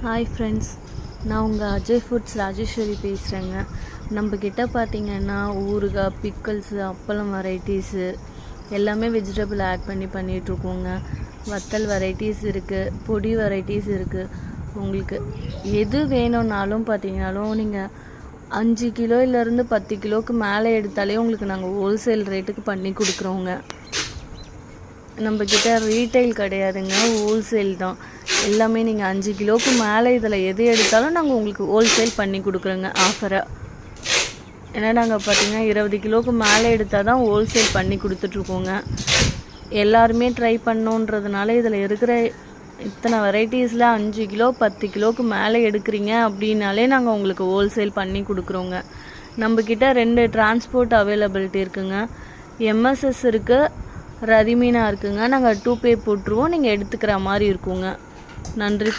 Hi friends, நான் உங்கள் Ajay foods Rajeswari பேசுகிறேங்க. நம்மக்கிட்ட பார்த்திங்கன்னா ஊறுகாய், பிக்கல்ஸு, அப்பளம் வெரைட்டிஸு எல்லாமே வெஜிடபிள் ஆட் பண்ணி பண்ணிகிட்ருக்கோங்க. வத்தல் வெரைட்டிஸ் இருக்குது, பொடி வெரைட்டிஸ் இருக்குது. உங்களுக்கு எது வேணும்னாலும் பார்த்தீங்கனாலும் நீங்கள் 5 கிலோலேருந்து 10 கிலோவுக்கு மேலே எடுத்தாலே உங்களுக்கு நாங்கள் ஹோல்சேல் ரேட்டுக்கு பண்ணி கொடுக்குறோங்க. நம்மக்கிட்ட ரீட்டைல் கிடையாதுங்க, ஹோல்சேல் தான். எல்லாமே நீங்கள் 5 கிலோவுக்கு மேலே இதில் எது எடுத்தாலும் நாங்கள் உங்களுக்கு ஹோல்சேல் பண்ணி கொடுக்குறோங்க ஆஃபரை. ஏன்னா நாங்கள் பார்த்திங்கன்னா 20 கிலோவுக்கு மேலே எடுத்தால் தான் ஹோல்சேல் பண்ணி கொடுத்துட்ருக்கோங்க. எல்லாருமே ட்ரை பண்ணோன்றதுனால இதில் இருக்கிற இத்தனை வெரைட்டிஸில் 5 கிலோ 10 கிலோவுக்கு மேலே எடுக்கிறீங்க அப்படின்னாலே நாங்கள் உங்களுக்கு ஹோல்சேல் பண்ணி கொடுக்குறோங்க. நம்மக்கிட்ட 2 டிரான்ஸ்போர்ட் அவைலபிலிட்டி இருக்குங்க. எம்எஸ்எஸ் இருக்குது, ரதிமீனா இருக்குங்க. நாங்கள் 2 பே போட்டுருவோம், நீங்கள் எடுத்துக்கிற மாதிரி இருக்குங்க. நன்றி.